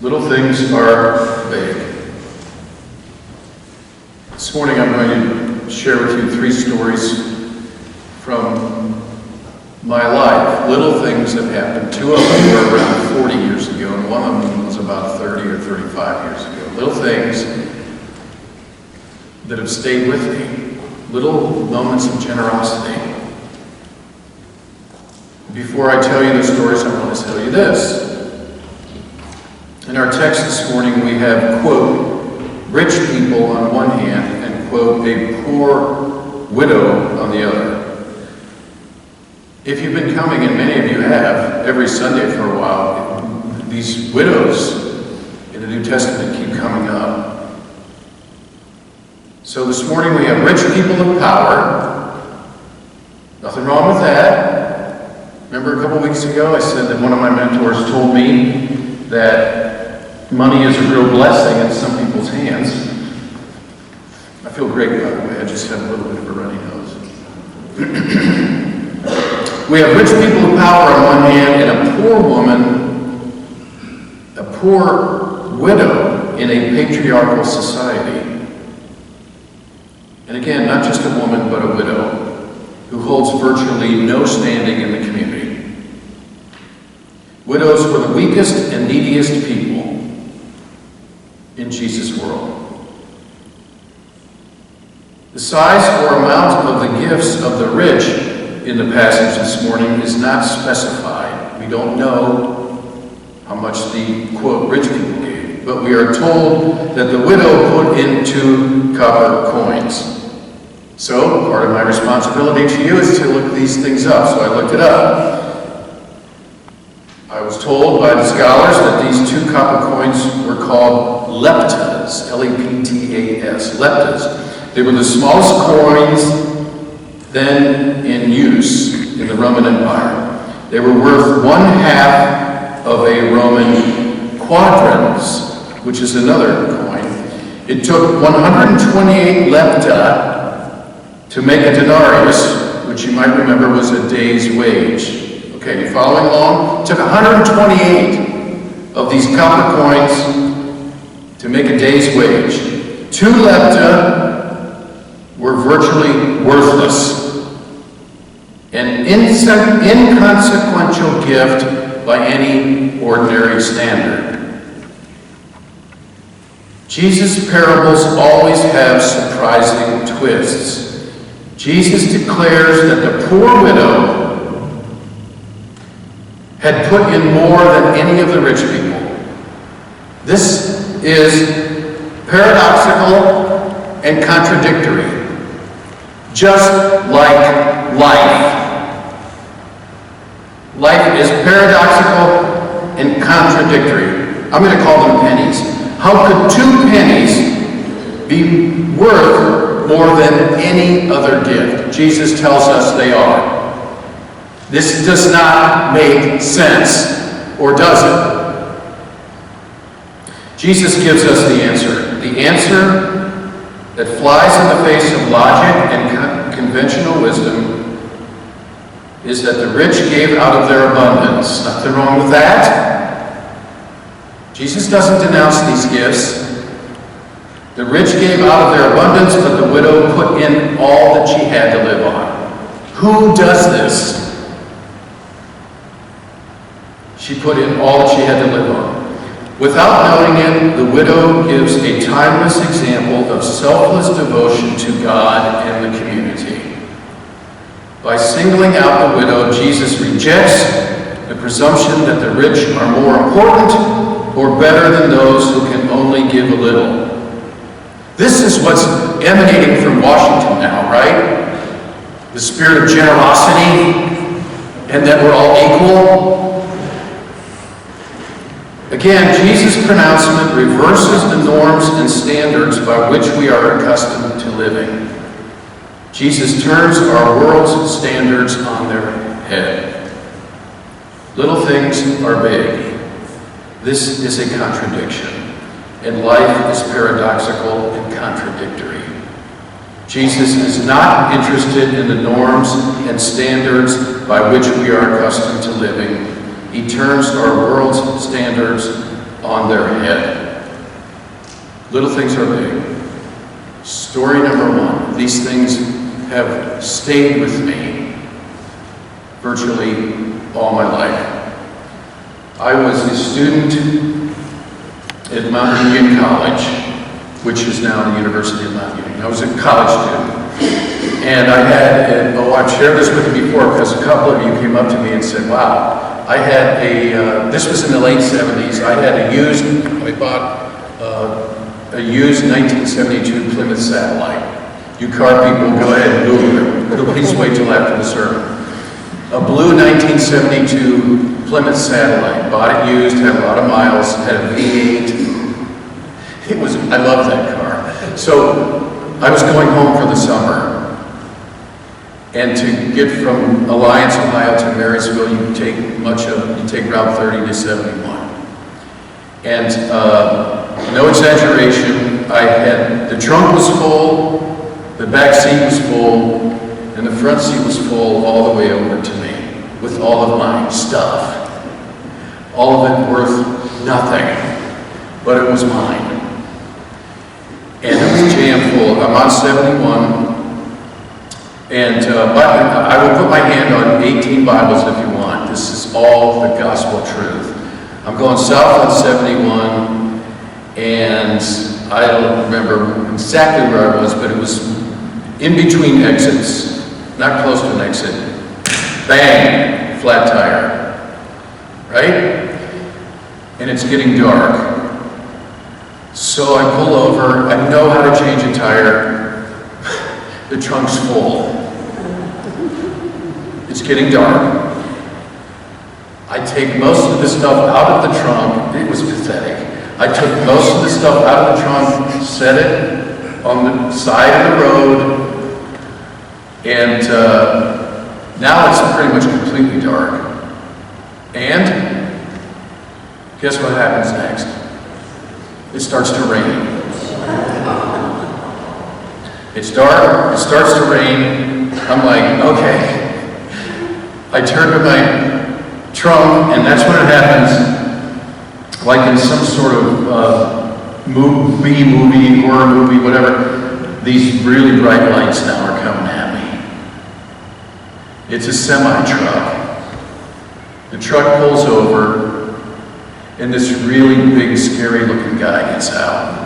Little things are big. This morning I'm going to share with you 3 stories from my life. Little things that happened. 2 of them were around 40 years ago, and 1 of them was about 30 or 35 years ago. Little things that have stayed with me. Little moments of generosity. Before I tell you the stories, I want to tell you this. In our text this morning, we have, quote, rich people on one hand and, quote, a poor widow on the other. If you've been coming, and many of you have, every Sunday for a while, these widows in the New Testament keep coming up. So this morning we have rich people of power. Nothing wrong with that. Remember a couple weeks ago I said that one of my mentors told me that money is a real blessing in some people's hands. I feel great, by the way. I just have a little bit of a runny nose. We have rich people of power on one hand and a poor woman, a poor widow in a patriarchal society. And again, not just a woman, but a widow who holds virtually no standing in the community. Widows were the weakest and neediest people in Jesus' world. The size or amount of the gifts of the rich in the passage this morning is not specified. We don't know how much the, quote, rich people gave, but we are told that the widow put in 2 copper coins. So, part of my responsibility to you is to look these things up, so I looked it up. I was told by the scholars that these 2 copper coins were called leptas, L-E-P-T-A-S, leptas. They were the smallest coins then in use in the Roman Empire. They were worth 1/2 of a Roman quadrans, which is another coin. It took 128 lepta to make a denarius, which you might remember was a day's wage. Okay, you following along? It took 128 of these copper coins to make a day's wage. 2 lepta were virtually worthless. An inconsequential gift by any ordinary standard. Jesus' parables always have surprising twists. Jesus declares that the poor widow had put in more than any of the rich people. This is paradoxical and contradictory, just like life. Life is paradoxical and contradictory. I'm going to call them pennies. How could 2 pennies be worth more than any other gift? Jesus tells us they are. This does not make sense, or does it? Jesus gives us the answer. The answer that flies in the face of logic and conventional wisdom is that the rich gave out of their abundance. Nothing wrong with that. Jesus doesn't denounce these gifts. The rich gave out of their abundance, but the widow put in all that she had to live on. Who does this? She put in all that she had to live on. Without knowing it, the widow gives a timeless example of selfless devotion to God and the community. By singling out the widow, Jesus rejects the presumption that the rich are more important or better than those who can only give a little. This is what's emanating from Washington now, right? The spirit of generosity and that we're all equal. Again, Jesus' pronouncement reverses the norms and standards by which we are accustomed to living. Jesus turns our world's standards on their head. Little things are big. This is a contradiction, and life is paradoxical and contradictory. Jesus is not interested in the norms and standards by which we are accustomed to living. He turns our world's standards on their head. Little things are big. Story number one. These things have stayed with me virtually all my life. I was a student at Mount Union College, which is now the University of Mount Union. I was a college student. And I had, I've shared this with you before because a couple of you came up to me and said, wow, I had this was in the late 70s, I bought a used 1972 Plymouth Satellite. You car people, go ahead and Google it. Please wait till after the sermon. A blue 1972 Plymouth Satellite. Bought it used, had a lot of miles, had a V8. I love that car. So I was going home for the summer. And to get from Alliance, Ohio to Marysville, you take Route 30 to 71. And no exaggeration, the trunk was full, the back seat was full, and the front seat was full all the way over to me, with all of my stuff. All of it worth nothing, but it was mine. And it was jam full. I'm on 71, and I will put my hand on 18 Bibles if you want. This is all the gospel truth. I'm going south on 71, and I don't remember exactly where I was, but it was in between exits, not close to an exit. Bang! Flat tire. Right? And it's getting dark. So I pull over, I know how to change a tire. The trunk's full. It's getting dark. I take most of the stuff out of the trunk. It was pathetic. I took most of the stuff out of the trunk, set it on the side of the road, and now it's pretty much completely dark. And guess what happens next? It starts to rain. It's dark, it starts to rain. I'm like, okay. I turn to my trunk, and that's when it happens, like in some sort of movie, horror movie, whatever. These really bright lights now are coming at me. It's a semi-truck. The truck pulls over, and this really big, scary-looking guy gets out.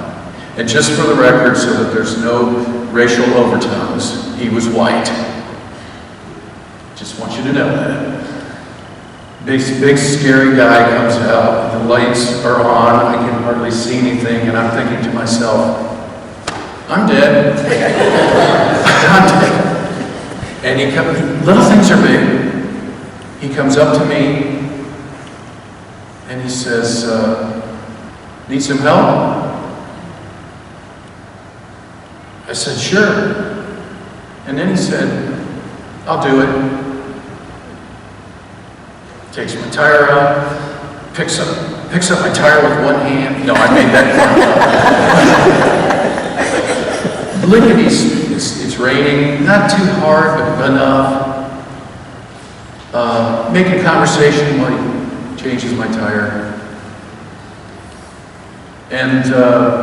And just for the record, so that there's no racial overtones, he was white. Just want you to know that. Big scary guy comes out, the lights are on, I can hardly see anything, and I'm thinking to myself, I'm dead. I'm dead. And little things are big. He comes up to me, and he says, need some help? I said, sure. And then he said, I'll do it. Takes my tire out, picks up my tire with one hand. No, I made that part. Lickety, it's raining, not too hard, but enough. Making conversation while he changes my tire. And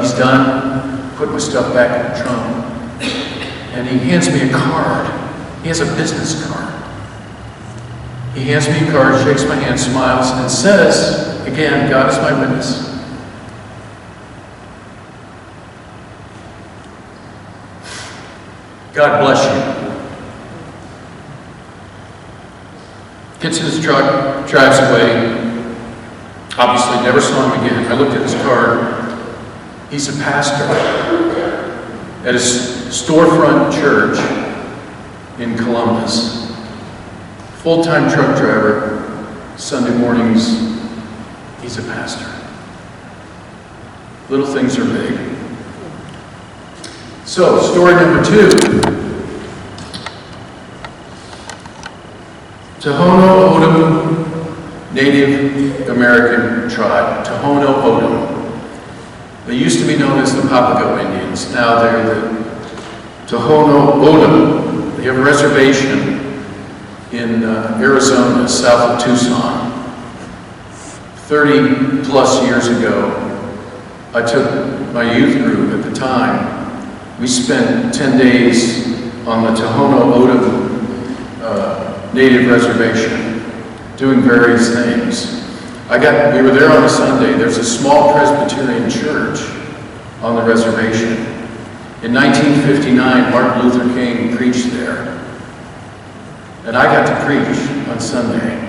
he's done, put my stuff back in the trunk. And he hands me a card. He has a business card. He hands me a card, shakes my hand, smiles, and says, again, God is my witness, God bless you. Gets in his truck, drives away. Obviously never saw him again. I looked at his card. He's a pastor at a storefront church in Columbus. Full-time truck driver, Sunday mornings, he's a pastor. Little things are big. So, story number 2. Tohono O'odham Native American tribe, Tohono O'odham. They used to be known as the Papago Indians. Now they're the Tohono O'odham. They have a reservation in Arizona, south of Tucson. 30 plus years ago, I took my youth group at the time. We spent 10 days on the Tohono O'odham Native Reservation, doing various things. We were there on a Sunday. There's a small Presbyterian church on the reservation. In 1959, Martin Luther King preached there. And I got to preach on Sunday.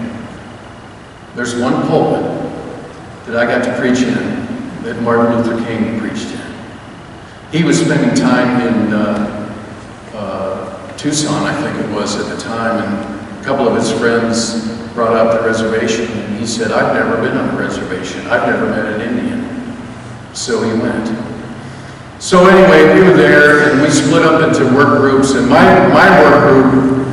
There's one pulpit that I got to preach in that Martin Luther King preached in. He was spending time in Tucson, I think it was at the time, and a couple of his friends brought up the reservation, and he said, I've never been on a reservation. I've never met an Indian. So he went. So anyway, we were there, and we split up into work groups, and my work group,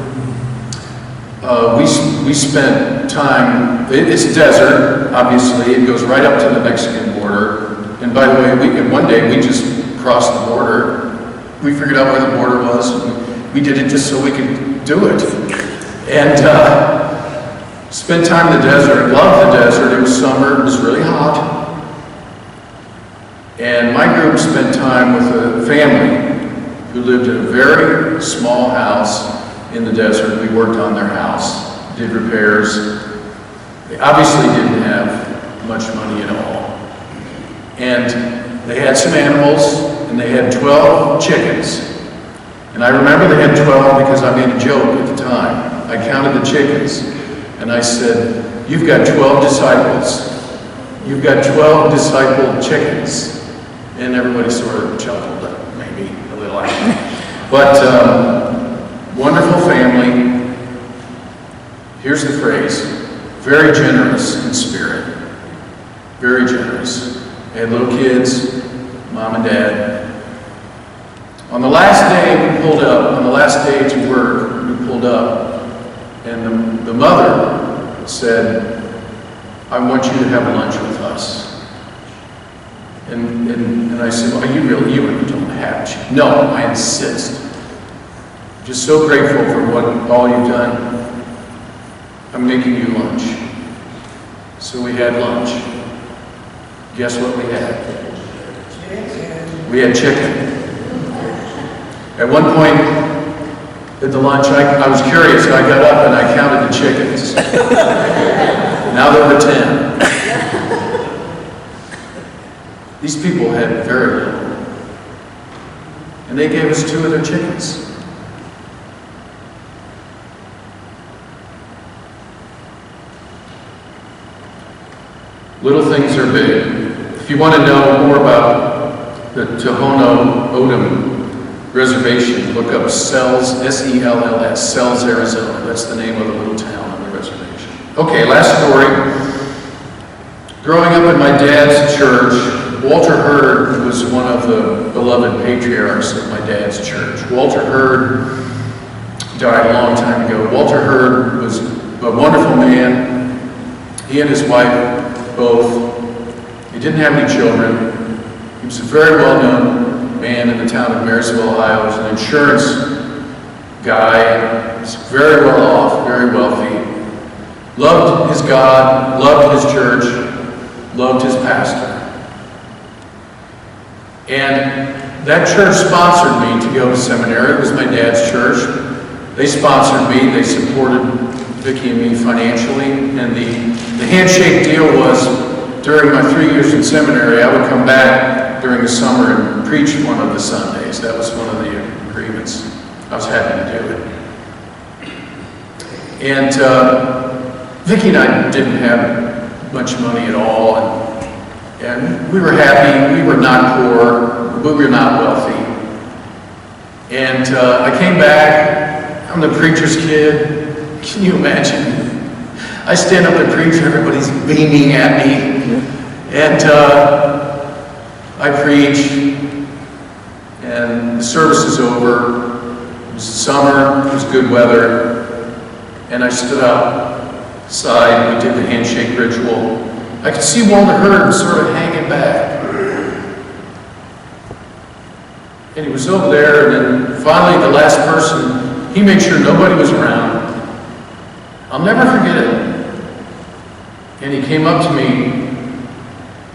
we spent time, it's desert, obviously, it goes right up to the Mexican border, and by the way, one day we just crossed the border. We figured out where the border was, and we did it just so we could do it. And spent time in the desert, loved the desert. It was summer, it was really hot. And my group spent time with a family who lived in a very small house in the desert. We worked on their house, did repairs. They obviously didn't have much money at all. And they had some animals, and they had 12 chickens. And I remember they had 12 because I made a joke at the time. I counted the chickens, and I said, you've got 12 disciples. You've got 12 disciple chickens. And everybody sort of chuckled, maybe a little. But wonderful family. Here's the phrase, very generous in spirit. Very generous. They had little kids, mom and dad. On the last day we pulled up, on the last day to work, we pulled up, and the mother said, I want you to have lunch with us. And I said, well, you don't have to. No, I insist. Just so grateful for all you've done. I'm making you lunch. So we had lunch. Guess what we had? We had chicken. At one point at the lunch, I was curious. I got up and I counted the chickens. Now there were 10. These people had very little. And they gave us 2 of their chickens. Little things are big. If you want to know more about the Tohono O'odham Reservation, look up Sells, S-E-L-L-S, Sells, Arizona. That's the name of the little town on the reservation. Okay, last story. Growing up in my dad's church, Walter Hurd was one of the beloved patriarchs of my dad's church. Walter Hurd died a long time ago. Walter Hurd was a wonderful man. He and his wife both. He didn't have any children. He was a very well-known man in the town of Marysville, Ohio. He was an insurance guy. He was very well off, very wealthy. Loved his God, loved his church, loved his pastor. And that church sponsored me to go to seminary. It was my dad's church. They sponsored me. They supported Vicki and me financially. And the handshake deal was, during my 3 years in seminary, I would come back during the summer and preach one of the Sundays. That was one of the agreements. I was happy to do it. And Vicki and I didn't have much money at all. And we were happy. We were not poor. We were not wealthy. And I came back. I'm the preacher's kid. Can you imagine? I stand up to preach, everybody's beaming at me. And I preach. And the service is over. It was summer. It was good weather. And I stood outside. We did the handshake ritual. I could see Walter Hurd sort of hanging back. And he was over there, and then finally the last person, he made sure nobody was around. I'll never forget it. And he came up to me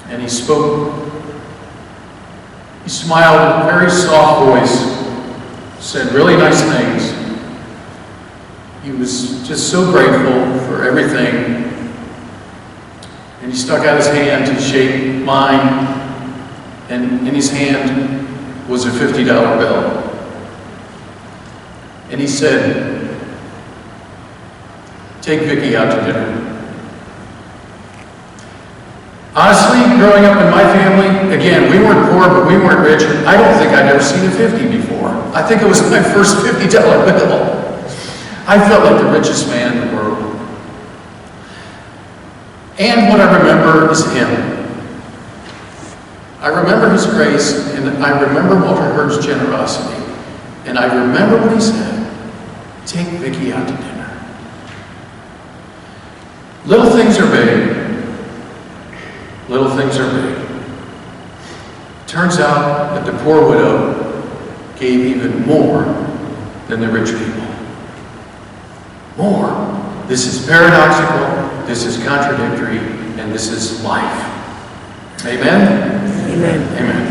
and he spoke. He smiled, very soft voice, said really nice things. He was just so grateful for everything. And he stuck out his hand to shake mine, and in his hand was a $50 bill. And he said, "Take Vicki out to dinner." Honestly, growing up in my family, again, we weren't poor, but we weren't rich. I don't think I'd ever seen a 50 before. I think it was my first $50 bill. I felt like the richest man in the world. And what I remember is him. I remember his grace, and I remember Walter Hurd's generosity. And I remember what he said, "Take Vicki out to dinner." Little things are big. Little things are big. Turns out that the poor widow gave even more than the rich people. More. This is paradoxical, this is contradictory, and this is life. Amen? Amen. Amen.